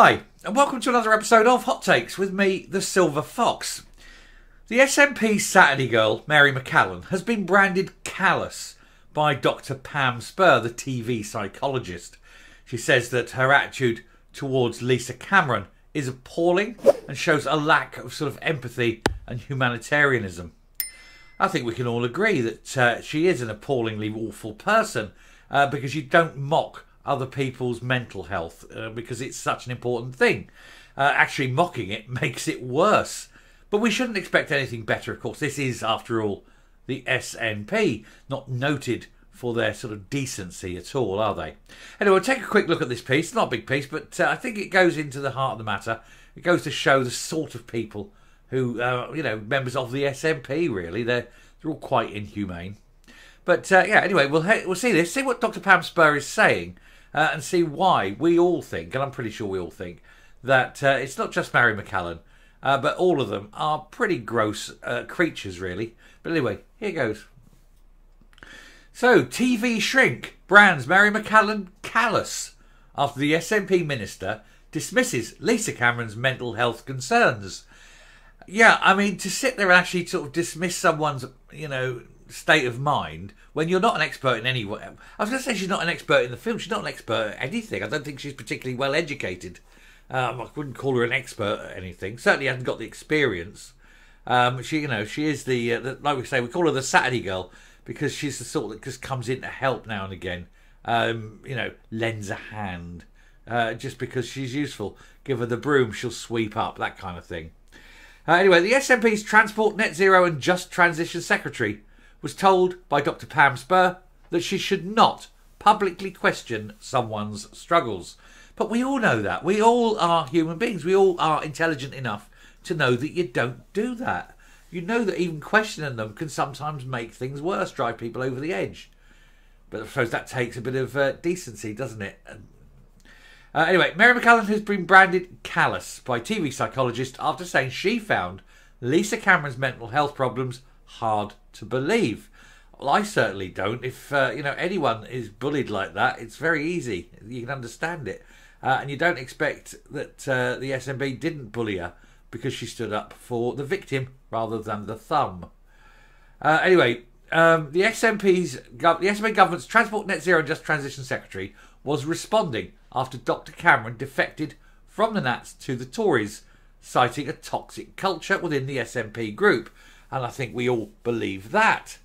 Hi, and welcome to another episode of Hot Takes with me, the Silver Fox. The SNP Saturday girl, Mairi McAllen, has been branded callous by Dr. Pam Spur, the TV psychologist. She says that her attitude towards Lisa Cameron is appalling and shows a lack of sort of empathy and humanitarianism. I think we can all agree that she is an appallingly awful person because you don't mock other people's mental health because it's such an important thing. Actually mocking it makes it worse. But we shouldn't expect anything better, of course. This is, after all, the SNP, not noted for their sort of decency at all, are they? Anyway, we'll take a quick look at this piece. It's not a big piece, but I think it goes into the heart of the matter. It goes to show the sort of people who, members of the SNP, really. They're all quite inhumane. But, anyway, we'll see this. See what Dr. Pam Spur is saying. And see why we all think, and I'm pretty sure we all think, that it's not just Mairi McAllen, but all of them are pretty gross creatures, really. But anyway, here goes. So, TV shrink brands Mairi McAllen callous after the SNP minister dismisses Lisa Cameron's mental health concerns. Yeah, I mean, to sit there and actually sort of dismiss someone's, state of mind when you're not an expert in any way. I was going to say she's not an expert in the film. She's not an expert at anything. I don't think she's particularly well educated. I wouldn't call her an expert at anything. Certainly hasn't got the experience. She is the like we say, we call her the Saturday girl because she's the sort that just comes in to help now and again. Lends a hand just because she's useful. Give her the broom, she'll sweep up, that kind of thing. Anyway, the SNP's Transport, Net Zero and Just Transition Secretary was told by Dr. Pam Spur that she should not publicly question someone's struggles. But we all know that. We all are human beings. We all are intelligent enough to know that you don't do that. You know that even questioning them can sometimes make things worse, drive people over the edge. But I suppose that takes a bit of decency, doesn't it? Anyway, Mairi McAllen has been branded callous by TV psychologist after saying she found Lisa Cameron's mental health problems hard to believe. Well, I certainly don't. If anyone is bullied like that, it's very easy. You can understand it, and you don't expect that the SNP didn't bully her because she stood up for the victim rather than the thumb. The SNP government's Transport, Net Zero and Just Transition Secretary was responding after Dr. Cameron defected from the Nats to the Tories, citing a toxic culture within the SNP group. And I think we all believe that.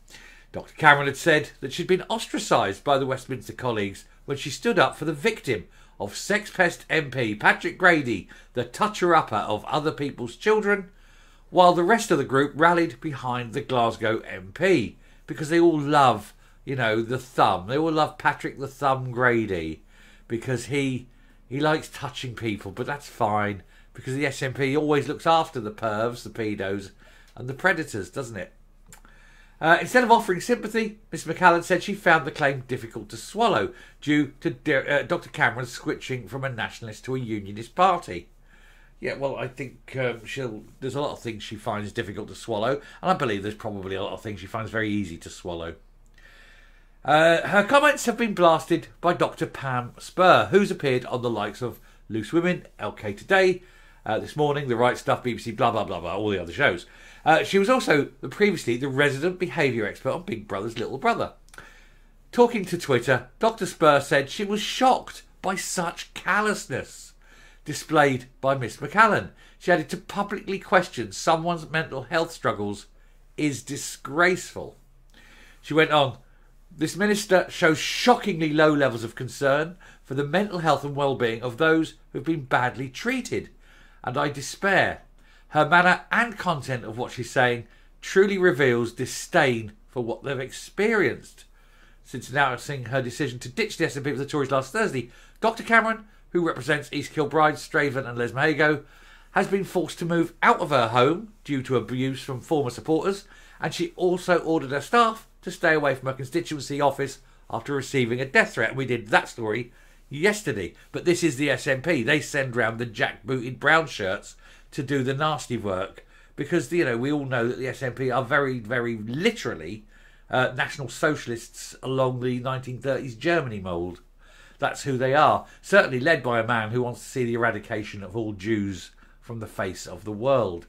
Dr. Cameron had said that she'd been ostracised by the Westminster colleagues when she stood up for the victim of sex pest MP Patrick Grady, the toucher-upper of other people's children, while the rest of the group rallied behind the Glasgow MP because they all love, the thumb. They all love Patrick the Thumb Grady because he likes touching people, but that's fine because the SNP always looks after the pervs, the pedos, and the predators, doesn't it? Instead of offering sympathy, Miss McAllen said she found the claim difficult to swallow due to Dr. Cameron switching from a nationalist to a unionist party. Yeah, well, I think there's a lot of things she finds difficult to swallow, and I believe there's probably a lot of things she finds very easy to swallow. Her comments have been blasted by Dr. Pam Spur, who's appeared on the likes of Loose Women, LK Today, This Morning, The Right Stuff, BBC, blah, blah, blah, blah, all the other shows. She was also previously the resident behaviour expert on Big Brother's Little Brother. Talking to Twitter, Dr. Spur said she was shocked by such callousness displayed by Miss McAllen. She added to publicly question someone's mental health struggles is disgraceful. She went on, this minister shows shockingly low levels of concern for the mental health and well-being of those who have been badly treated, and I despair. Her manner and content of what she's saying truly reveals disdain for what they've experienced. Since announcing her decision to ditch the SNP for the Tories last Thursday, Dr. Cameron, who represents East Kilbride, Straven and Les Mahago, has been forced to move out of her home due to abuse from former supporters, and she also ordered her staff to stay away from her constituency office after receiving a death threat. We did that story yesterday. But this is the SNP. They send round the jack-booted brown shirts to do the nasty work because, we all know that the SNP are very, very literally National Socialists along the 1930s Germany mould. that's who they are. Certainly led by a man who wants to see the eradication of all Jews from the face of the world.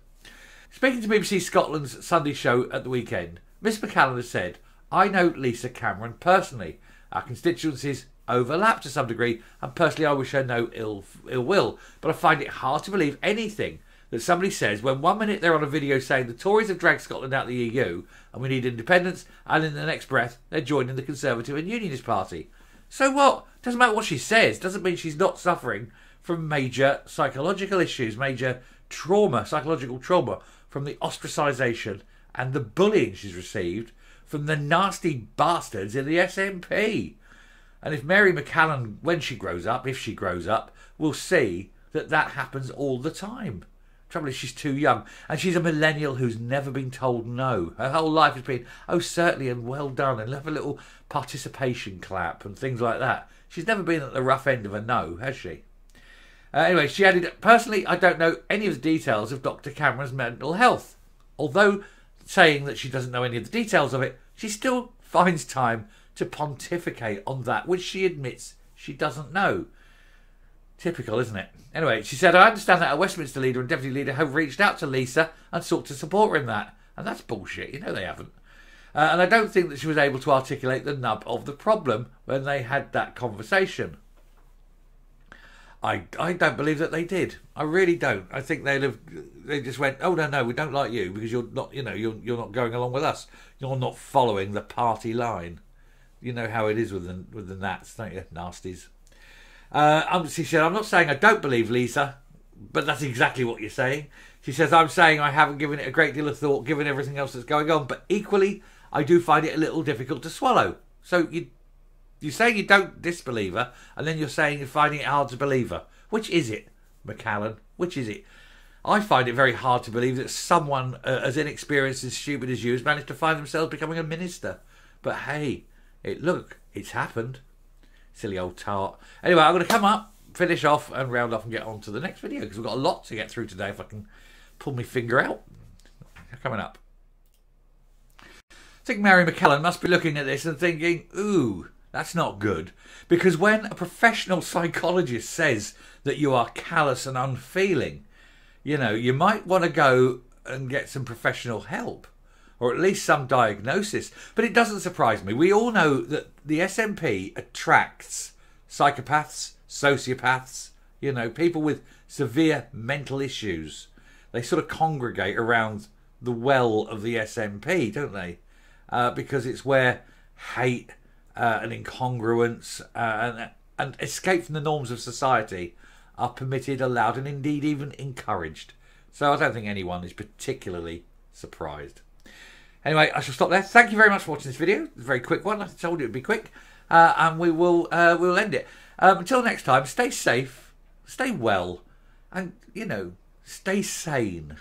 Speaking to BBC Scotland's Sunday show at the weekend, Miss McAllen has said, "I know Lisa Cameron personally. Our constituencies overlap to some degree, and personally I wish her no ill will, but I find it hard to believe anything that somebody says when 1 minute they're on a video saying the Tories have dragged Scotland out of the EU and we need independence, and in the next breath they're joining the Conservative and Unionist Party. So what? Doesn't matter what she says. Doesn't mean she's not suffering from major psychological issues, major trauma, psychological trauma, from the ostracisation and the bullying she's received from the nasty bastards in the SNP. And if Mairi McAllen, when she grows up, if she grows up, will see that that happens all the time. Trouble is, she's too young, and she's a millennial who's never been told no. Her whole life has been, oh, certainly, and well done, and have a little participation clap and things like that. She's never been at the rough end of a no, has she? Anyway, she added, personally, I don't know any of the details of Dr. Cameron's mental health. Although saying that she doesn't know any of the details of it, she still finds time to pontificate on that which she admits she doesn't know. Typical, isn't it? Anyway, she said, I understand that a Westminster leader and deputy leader have reached out to Lisa and sought to support her in that. And that's bullshit. You know they haven't. And I don't think that she was able to articulate the nub of the problem when they had that conversation. I don't believe that they did. I really don't. I think they just went, oh no, we don't like you because you're not, you're not going along with us. You're not following the party line. You know how it is with the Nats, don't you? Nasties. She said, I'm not saying I don't believe Lisa, but that's exactly what you're saying. She says, I'm saying I haven't given it a great deal of thought, given everything else that's going on, but equally, I do find it a little difficult to swallow. So you're saying you don't disbelieve her, and then you're saying you're finding it hard to believe her. Which is it, McAllen? Which is it? I find it very hard to believe that someone as inexperienced and stupid as you has managed to find themselves becoming a minister. But hey, it's happened. Silly old tart. Anyway, I'm going to come up, finish off and round off and get on to the next video because we've got a lot to get through today if I can pull my finger out. Coming up. I think Mairi McAllen must be looking at this and thinking, ooh, that's not good. Because when a professional psychologist says that you are callous and unfeeling, you might want to go and get some professional help. Or at least some diagnosis. But it doesn't surprise me. We all know that the SNP attracts psychopaths, sociopaths, people with severe mental issues. They sort of congregate around the well of the SNP, don't they? Because it's where hate and incongruence and escape from the norms of society are permitted, allowed, and indeed even encouraged. So I don't think anyone is particularly surprised. Anyway, I shall stop there. Thank you very much for watching this video. It's a very quick one. I told you it would be quick. And we'll end it. Until next time, stay safe, stay well, and, stay sane.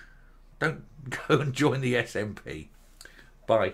Don't go and join the SNP. Bye.